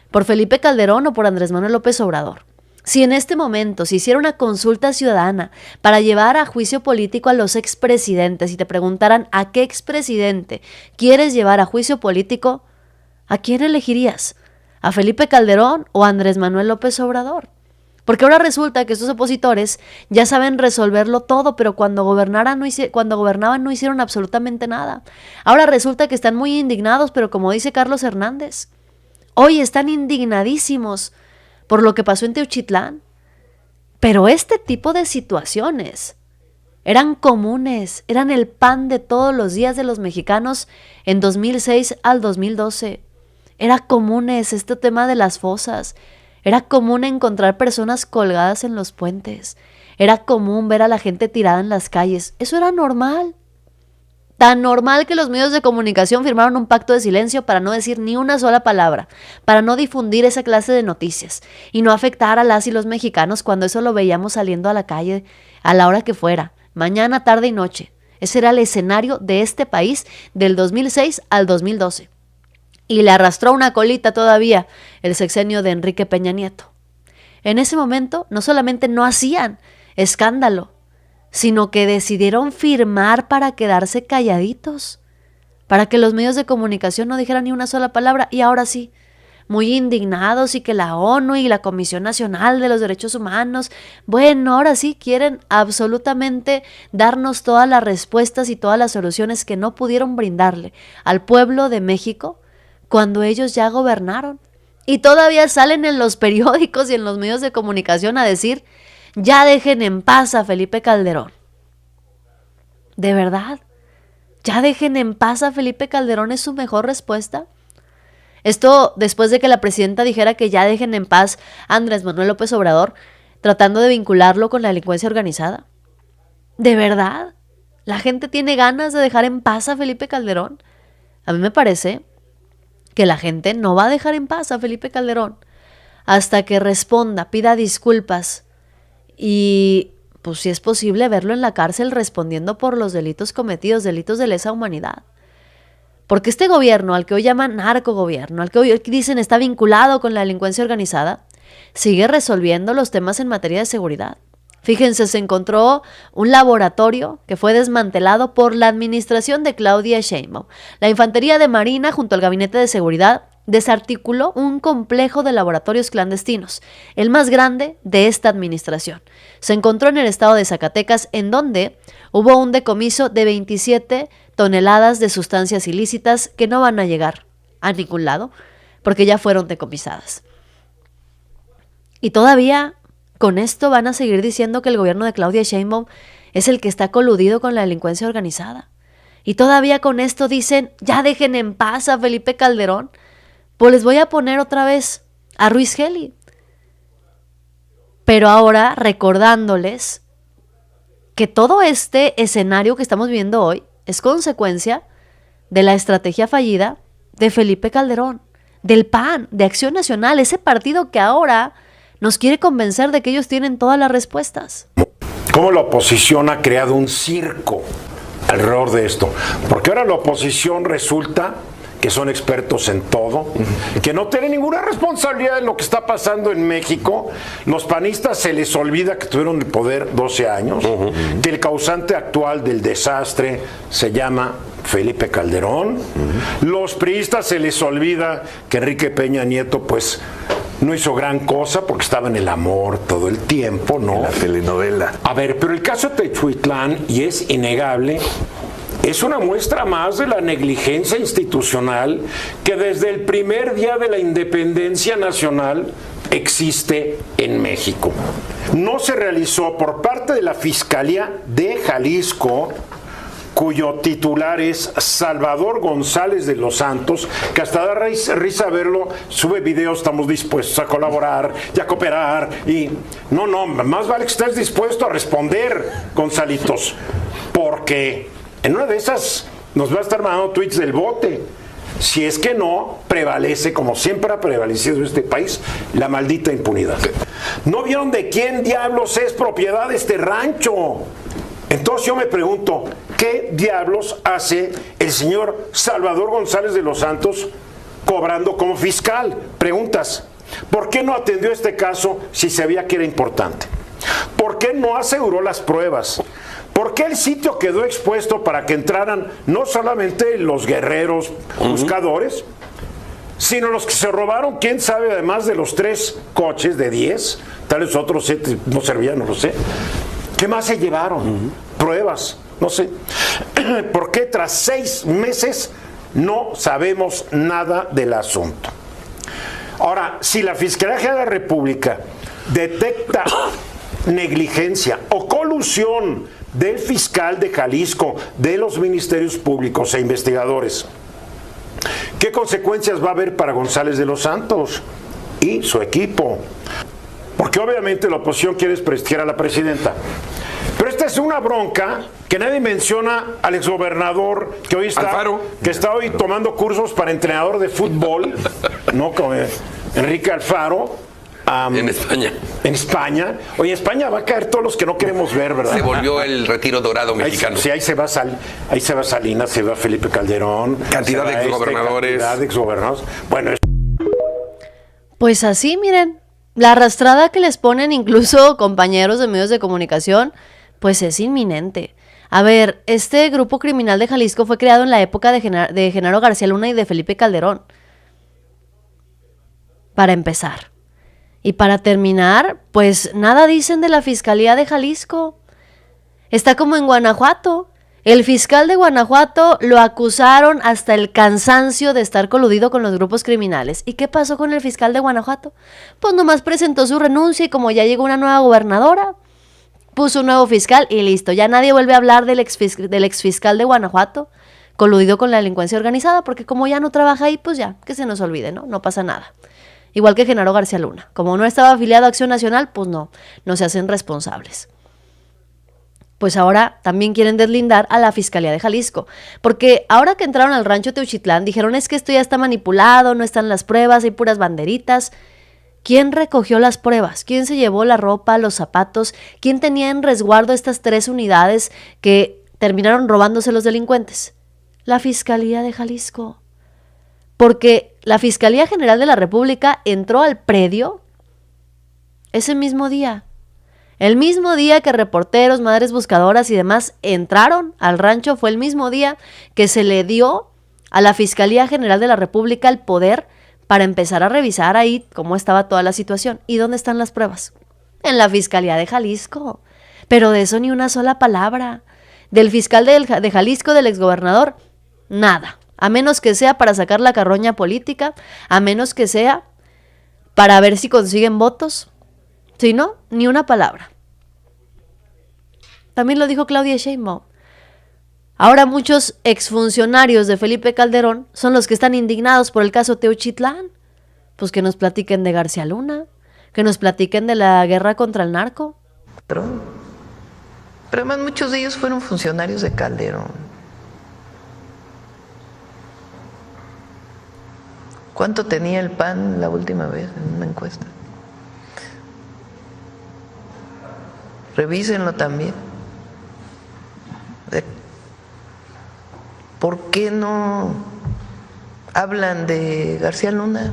¿Por Felipe Calderón o por Andrés Manuel López Obrador? Si en este momento se hiciera una consulta ciudadana para llevar a juicio político a los expresidentes y te preguntaran a qué expresidente quieres llevar a juicio político, ¿a quién elegirías? ¿A Felipe Calderón o a Andrés Manuel López Obrador? Porque ahora resulta que estos opositores ya saben resolverlo todo, pero cuando gobernaban no hicieron absolutamente nada. Ahora resulta que están muy indignados, pero como dice Carlos Hernández, hoy están indignadísimos por lo que pasó en Teuchitlán. Pero este tipo de situaciones eran comunes, eran el pan de todos los días de los mexicanos en 2006 al 2012. Era comunes este tema de las fosas. Era común encontrar personas colgadas en los puentes. Era común ver a la gente tirada en las calles. Eso era normal. Tan normal que los medios de comunicación firmaron un pacto de silencio para no decir ni una sola palabra, para no difundir esa clase de noticias y no afectar a las y los mexicanos cuando eso lo veíamos saliendo a la calle a la hora que fuera, mañana, tarde y noche. Ese era el escenario de este país del 2006 al 2012. Y le arrastró una colita todavía el sexenio de Enrique Peña Nieto. En ese momento no solamente no hacían escándalo, sino que decidieron firmar para quedarse calladitos, para que los medios de comunicación no dijeran ni una sola palabra. Y ahora sí, muy indignados y que la ONU y la Comisión Nacional de los Derechos Humanos, bueno, ahora sí quieren absolutamente darnos todas las respuestas y todas las soluciones que no pudieron brindarle al pueblo de México cuando ellos ya gobernaron. Y todavía salen en los periódicos y en los medios de comunicación a decir, ya dejen en paz a Felipe Calderón. ¿De verdad? ¿Ya dejen en paz a Felipe Calderón es su mejor respuesta? Esto después de que la presidenta dijera que ya dejen en paz a Andrés Manuel López Obrador, tratando de vincularlo con la delincuencia organizada. ¿De verdad? ¿La gente tiene ganas de dejar en paz a Felipe Calderón? A mí me parece que la gente no va a dejar en paz a Felipe Calderón hasta que responda, pida disculpas y, pues si es posible, verlo en la cárcel respondiendo por los delitos cometidos, delitos de lesa humanidad. Porque este gobierno, al que hoy llaman narcogobierno, al que hoy dicen está vinculado con la delincuencia organizada, sigue resolviendo los temas en materia de seguridad. Fíjense, se encontró un laboratorio que fue desmantelado por la administración de Claudia Sheinbaum. La Infantería de Marina, junto al Gabinete de Seguridad, desarticuló un complejo de laboratorios clandestinos, el más grande de esta administración. Se encontró en el estado de Zacatecas, en donde hubo un decomiso de 27 toneladas de sustancias ilícitas que no van a llegar a ningún lado, porque ya fueron decomisadas. Y todavía con esto van a seguir diciendo que el gobierno de Claudia Sheinbaum es el que está coludido con la delincuencia organizada. Y todavía con esto dicen, ya dejen en paz a Felipe Calderón. Pues les voy a poner otra vez a Ruiz Geli. Pero ahora recordándoles que todo este escenario que estamos viendo hoy es consecuencia de la estrategia fallida de Felipe Calderón, del PAN, de Acción Nacional, ese partido que ahora nos quiere convencer de que ellos tienen todas las respuestas. ¿Cómo la oposición ha creado un circo alrededor de esto? Porque ahora la oposición resulta que son expertos en todo, que no tienen ninguna responsabilidad en lo que está pasando en México. Los panistas se les olvida que tuvieron el poder 12 años, que el causante actual del desastre se llama Felipe Calderón. Los priistas se les olvida que Enrique Peña Nieto, pues, no hizo gran cosa porque estaba en el amor todo el tiempo, ¿no? La telenovela. A ver, pero el caso de Techuitlán, y es innegable, es una muestra más de la negligencia institucional que desde el primer día de la independencia nacional existe en México. No se realizó por parte de la Fiscalía de Jalisco, cuyo titular es Salvador González de los Santos, que hasta da risa verlo, sube videos, estamos dispuestos a colaborar y a cooperar, y no, más vale que estés dispuesto a responder, Gonzalitos, porque en una de esas nos va a estar mandando tweets del bote. Si es que no, prevalece, como siempre ha prevalecido en este país, la maldita impunidad. ¿No vieron de quién diablos es propiedad este rancho? Entonces yo me pregunto, ¿qué diablos hace el señor Salvador González de los Santos cobrando como fiscal? Preguntas, ¿por qué no atendió este caso si sabía que era importante? ¿Por qué no aseguró las pruebas? ¿Por qué el sitio quedó expuesto para que entraran no solamente los guerreros buscadores, sino los que se robaron, quién sabe, además de los 3 coches de 10, tal vez otros 7 no servían, no lo sé? ¿Qué más se llevaron? Pruebas, no sé. ¿Por qué tras 6 meses no sabemos nada del asunto? Ahora, si la Fiscalía General de la República detecta negligencia o colusión del fiscal de Jalisco, de los ministerios públicos e investigadores, ¿qué consecuencias va a haber para González de los Santos y su equipo? Porque obviamente la oposición quiere desprestigiar a la presidenta. Pero esta es una bronca que nadie menciona al exgobernador que hoy está, Alfaro, que está hoy tomando cursos para entrenador de fútbol, ¿no? Como Enrique Alfaro. En España. En España. Oye, España va a caer todos los que no queremos ver, ¿verdad? Se volvió el retiro dorado mexicano. Sí, ahí se va Salinas, se va Felipe Calderón. Cantidad de exgobernadores. Cantidad de exgobernadores. Bueno, pues así, miren, la arrastrada que les ponen incluso compañeros de medios de comunicación, pues es inminente. A ver, este grupo criminal de Jalisco fue creado en la época de Genaro García Luna y de Felipe Calderón. Para empezar. Y para terminar, pues nada dicen de la Fiscalía de Jalisco. Está como en Guanajuato. El fiscal de Guanajuato lo acusaron hasta el cansancio de estar coludido con los grupos criminales. ¿Y qué pasó con el fiscal de Guanajuato? Pues nomás presentó su renuncia y como ya llegó una nueva gobernadora, puso un nuevo fiscal y listo. Ya nadie vuelve a hablar del exfiscal de Guanajuato coludido con la delincuencia organizada, porque como ya no trabaja ahí, pues ya, que se nos olvide, ¿no? No pasa nada. Igual que Genaro García Luna. Como no estaba afiliado a Acción Nacional, pues no se hacen responsables. Pues ahora también quieren deslindar a la Fiscalía de Jalisco. Porque ahora que entraron al rancho Teuchitlán, dijeron es que esto ya está manipulado, no están las pruebas, hay puras banderitas. ¿Quién recogió las pruebas? ¿Quién se llevó la ropa, los zapatos? ¿Quién tenía en resguardo estas 3 unidades que terminaron robándose los delincuentes? La Fiscalía de Jalisco. Porque la Fiscalía General de la República entró al predio ese mismo día. El mismo día que reporteros, madres buscadoras y demás entraron al rancho, fue el mismo día que se le dio a la Fiscalía General de la República el poder para empezar a revisar ahí cómo estaba toda la situación. ¿Y dónde están las pruebas? En la Fiscalía de Jalisco. Pero de eso ni una sola palabra. Del fiscal de Jalisco, del exgobernador, nada. A menos que sea para sacar la carroña política, a menos que sea para ver si consiguen votos. Si no, ni una palabra. También lo dijo Claudia Sheinbaum. Ahora muchos exfuncionarios de Felipe Calderón son los que están indignados por el caso Teuchitlán. Pues que nos platiquen de García Luna, que nos platiquen de la guerra contra el narco. Pero además muchos de ellos fueron funcionarios de Calderón. ¿Cuánto tenía el PAN la última vez en una encuesta? Revísenlo también. ¿Por qué no hablan de García Luna?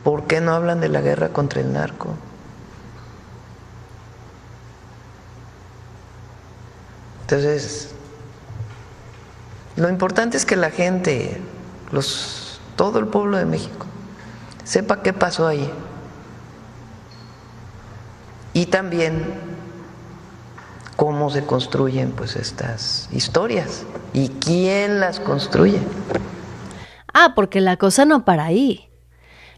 ¿Por qué no hablan de la guerra contra el narco? Entonces, lo importante es que la gente, todo el pueblo de México, sepa qué pasó ahí. Y también cómo se construyen pues estas historias y quién las construye. Porque la cosa no para ahí.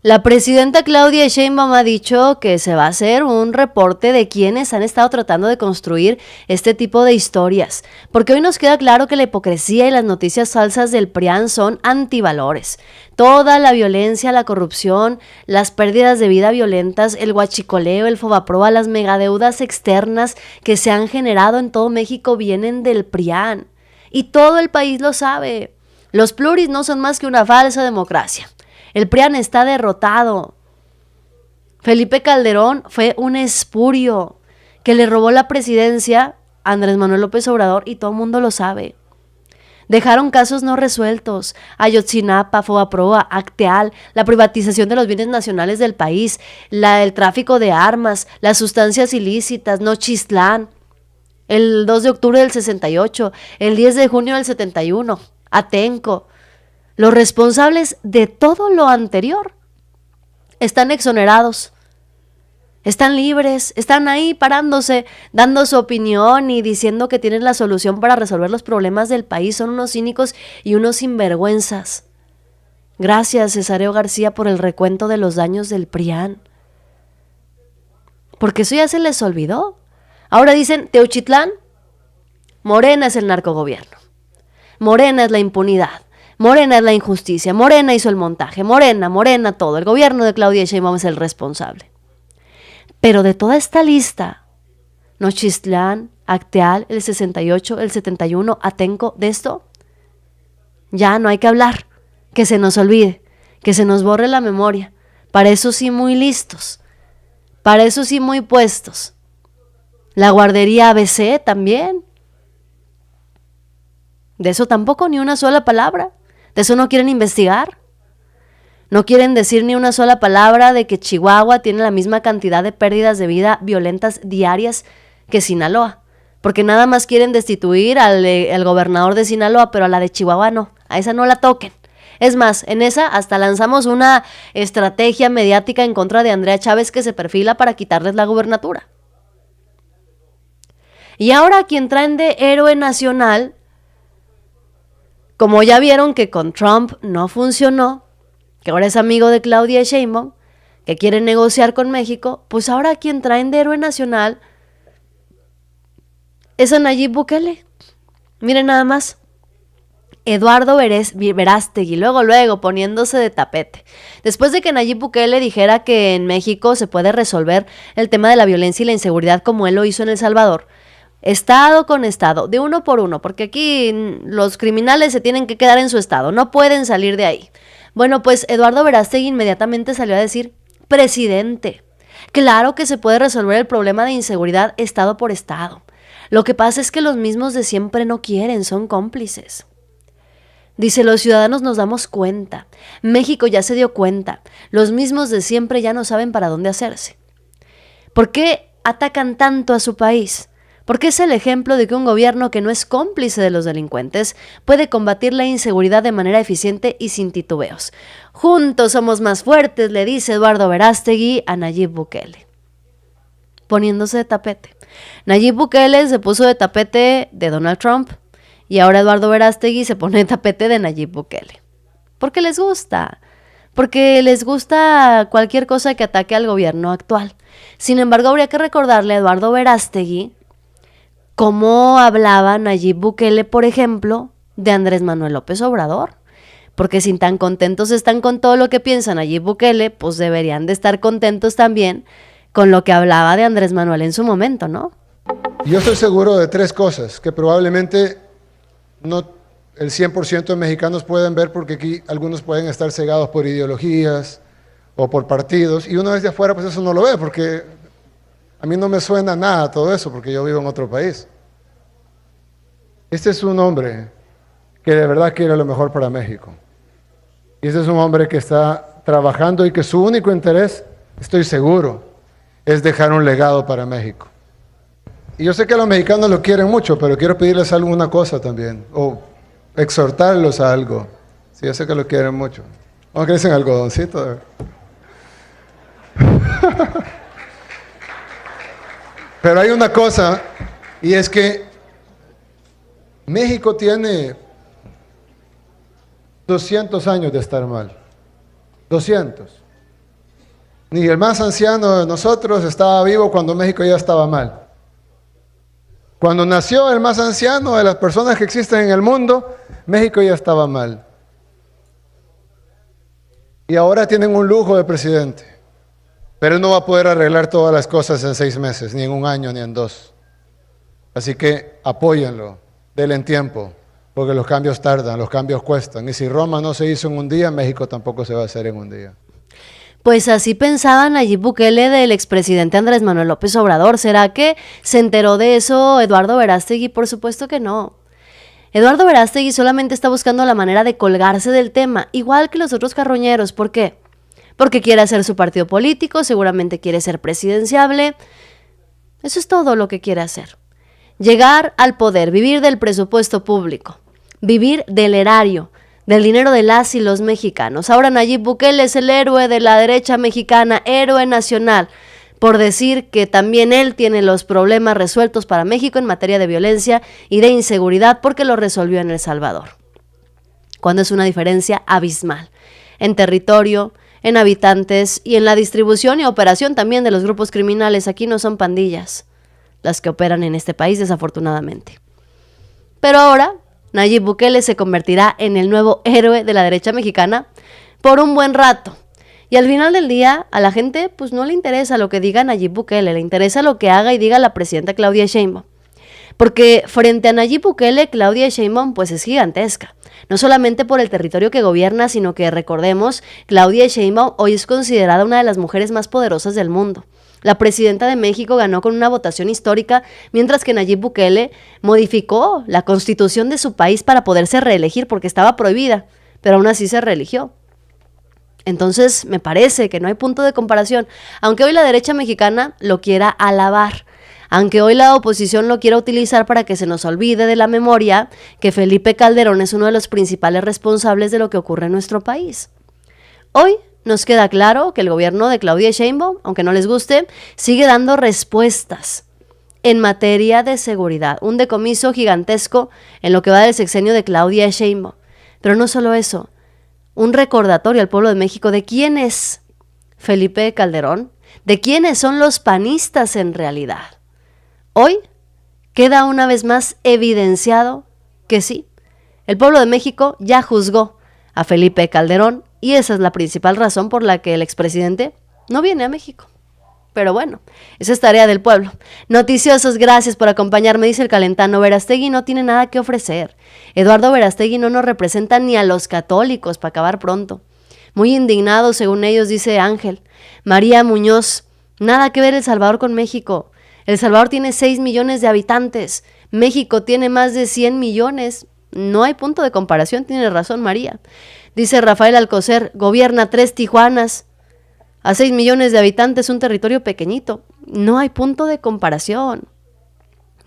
La presidenta Claudia Sheinbaum ha dicho que se va a hacer un reporte de quienes han estado tratando de construir este tipo de historias, porque hoy nos queda claro que la hipocresía y las noticias falsas del PRIAN son antivalores. Toda la violencia, la corrupción, las pérdidas de vida violentas, el huachicoleo, el fobaproa, las megadeudas externas que se han generado en todo México vienen del PRIAN. Y todo el país lo sabe. Los pluris no son más que una falsa democracia. El PRIAN está derrotado. Felipe Calderón fue un espurio que le robó la presidencia a Andrés Manuel López Obrador y todo el mundo lo sabe. Dejaron casos no resueltos: Ayotzinapa, Fobaproa, Acteal, la privatización de los bienes nacionales del país, el tráfico de armas, las sustancias ilícitas, Nochistlán, el 2 de octubre del 68, el 10 de junio del 71, Atenco. Los responsables de todo lo anterior están exonerados, están libres, están ahí parándose, dando su opinión y diciendo que tienen la solución para resolver los problemas del país. Son unos cínicos y unos sinvergüenzas. Gracias, Cesáreo García, por el recuento de los daños del PRIAN. Porque eso ya se les olvidó. Ahora dicen, Teuchitlán, Morena es el narcogobierno, Morena es la impunidad, Morena es la injusticia, Morena hizo el montaje, Morena todo. El gobierno de Claudia Sheinbaum es el responsable. Pero de toda esta lista, Nochistlán, Acteal, el 68, el 71, Atenco, de esto, ya no hay que hablar, que se nos olvide, que se nos borre la memoria. Para eso sí muy listos, para eso sí muy puestos. La guardería ABC también. De eso tampoco ni una sola palabra. De eso no quieren investigar. No quieren decir ni una sola palabra de que Chihuahua tiene la misma cantidad de pérdidas de vida violentas diarias que Sinaloa. Porque nada más quieren destituir al gobernador de Sinaloa, pero a la de Chihuahua no. A esa no la toquen. Es más, en esa hasta lanzamos una estrategia mediática en contra de Andrea Chávez que se perfila para quitarles la gubernatura. Y ahora quien traen de héroe nacional, como ya vieron que con Trump no funcionó, que ahora es amigo de Claudia Sheinbaum, que quiere negociar con México, pues ahora quien traen de héroe nacional es a Nayib Bukele. Miren nada más. Eduardo Verástegui, luego poniéndose de tapete. Después de que Nayib Bukele dijera que en México se puede resolver el tema de la violencia y la inseguridad como él lo hizo en El Salvador, estado con estado, de uno por uno, porque aquí los criminales se tienen que quedar en su estado, no pueden salir de ahí. Bueno, pues Eduardo Verástegui inmediatamente salió a decir, presidente, claro que se puede resolver el problema de inseguridad estado por estado. Lo que pasa es que los mismos de siempre no quieren, son cómplices. Dice, los ciudadanos nos damos cuenta. México ya se dio cuenta. Los mismos de siempre ya no saben para dónde hacerse. ¿Por qué atacan tanto a su país? Porque es el ejemplo de que un gobierno que no es cómplice de los delincuentes puede combatir la inseguridad de manera eficiente y sin titubeos. Juntos somos más fuertes, le dice Eduardo Verástegui a Nayib Bukele, poniéndose de tapete. Nayib Bukele se puso de tapete de Donald Trump y ahora Eduardo Verástegui se pone de tapete de Nayib Bukele. Porque les gusta. Porque les gusta cualquier cosa que ataque al gobierno actual. Sin embargo, habría que recordarle a Eduardo Verástegui cómo hablaba Nayib Bukele, por ejemplo, de Andrés Manuel López Obrador. Porque si tan contentos están con todo lo que piensa Nayib Bukele, pues deberían de estar contentos también con lo que hablaba de Andrés Manuel en su momento, ¿no? Yo estoy seguro de 3 cosas que probablemente no el 100% de mexicanos pueden ver, porque aquí algunos pueden estar cegados por ideologías o por partidos, y uno desde afuera pues eso no lo ve, porque a mí no me suena nada todo eso, porque yo vivo en otro país. Este es un hombre que de verdad quiere lo mejor para México. Y este es un hombre que está trabajando y que su único interés, estoy seguro, es dejar un legado para México. Y yo sé que los mexicanos lo quieren mucho, pero quiero pedirles alguna cosa también, o exhortarlos a algo. Sí, yo sé que lo quieren mucho. ¿Cómo crecen algodoncito? Pero hay una cosa, y es que México tiene 200 años de estar mal. 200. Ni el más anciano de nosotros estaba vivo cuando México ya estaba mal. Cuando nació el más anciano de las personas que existen en el mundo, México ya estaba mal. Y ahora tienen un lujo de presidente. Pero él no va a poder arreglar todas las cosas en 6 meses, ni en 1 año, ni en 2. Así que apóyenlo, denle tiempo, porque los cambios tardan, los cambios cuestan. Y si Roma no se hizo en un día, México tampoco se va a hacer en un día. Pues así pensaba Nayib Bukele del expresidente Andrés Manuel López Obrador. ¿Será que se enteró de eso Eduardo Verástegui? Por supuesto que no. Eduardo Verástegui solamente está buscando la manera de colgarse del tema, igual que los otros carroñeros. ¿Por qué? Porque quiere hacer su partido político, seguramente quiere ser presidenciable. Eso es todo lo que quiere hacer. Llegar al poder, vivir del presupuesto público, vivir del erario, del dinero de las y los mexicanos. Ahora Nayib Bukele es el héroe de la derecha mexicana, héroe nacional, por decir que también él tiene los problemas resueltos para México en materia de violencia y de inseguridad porque lo resolvió en El Salvador. Cuando es una diferencia abismal en territorio, en habitantes y en la distribución y operación también de los grupos criminales. Aquí no son pandillas las que operan en este país, desafortunadamente. Pero ahora Nayib Bukele se convertirá en el nuevo héroe de la derecha mexicana por un buen rato. Y al final del día, a la gente pues no le interesa lo que diga Nayib Bukele, le interesa lo que haga y diga la presidenta Claudia Sheinbaum. Porque frente a Nayib Bukele, Claudia Sheinbaum pues es gigantesca. No solamente por el territorio que gobierna, sino que recordemos, Claudia Sheinbaum hoy es considerada una de las mujeres más poderosas del mundo. La presidenta de México ganó con una votación histórica, mientras que Nayib Bukele modificó la constitución de su país para poderse reelegir porque estaba prohibida, pero aún así se reeligió. Entonces, me parece que no hay punto de comparación, aunque hoy la derecha mexicana lo quiera alabar, aunque hoy la oposición lo quiera utilizar para que se nos olvide de la memoria que Felipe Calderón es uno de los principales responsables de lo que ocurre en nuestro país. Hoy nos queda claro que el gobierno de Claudia Sheinbaum, aunque no les guste, sigue dando respuestas en materia de seguridad. Un decomiso gigantesco en lo que va del sexenio de Claudia Sheinbaum. Pero no solo eso, un recordatorio al pueblo de México de quién es Felipe Calderón, de quiénes son los panistas en realidad. Hoy queda una vez más evidenciado que sí, el pueblo de México ya juzgó a Felipe Calderón y esa es la principal razón por la que el expresidente no viene a México. Pero bueno, esa es tarea del pueblo. Noticiosos, gracias por acompañarme, dice el Calentano. Verástegui no tiene nada que ofrecer. Eduardo Verástegui no nos representa ni a los católicos, para acabar pronto. Muy indignado, según ellos, dice Ángel. María Muñoz, nada que ver El Salvador con México. El Salvador tiene 6 millones de habitantes. México tiene más de 100 millones. No hay punto de comparación, tiene razón María. Dice Rafael Alcocer, gobierna 3 Tijuanas. A 6 millones de habitantes, un territorio pequeñito. No hay punto de comparación.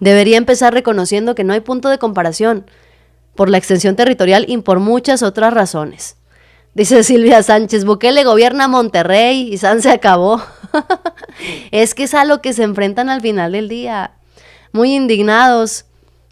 Debería empezar reconociendo que no hay punto de comparación por la extensión territorial y por muchas otras razones. Dice Silvia Sánchez, Bukele gobierna Monterrey y San se acabó. Es que es a lo que se enfrentan al final del día. Muy indignados,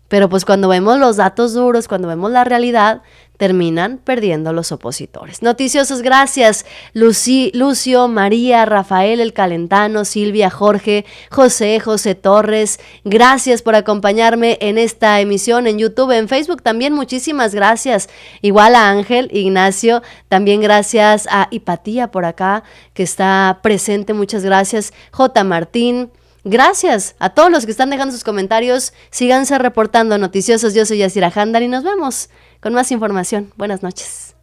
pero pues cuando vemos los datos duros, cuando vemos la realidad, terminan perdiendo los opositores. Noticiosos, gracias. Lucio, María, Rafael, el Calentano, Silvia, Jorge, José Torres. Gracias por acompañarme en esta emisión en YouTube, en Facebook también. Muchísimas gracias. Igual a Ángel, Ignacio, también gracias a Hipatía por acá, que está presente. Muchas gracias. J. Martín. Gracias a todos los que están dejando sus comentarios. Síganse reportando, noticiosos. Yo soy Yasira Handal y nos vemos con más información. Buenas noches.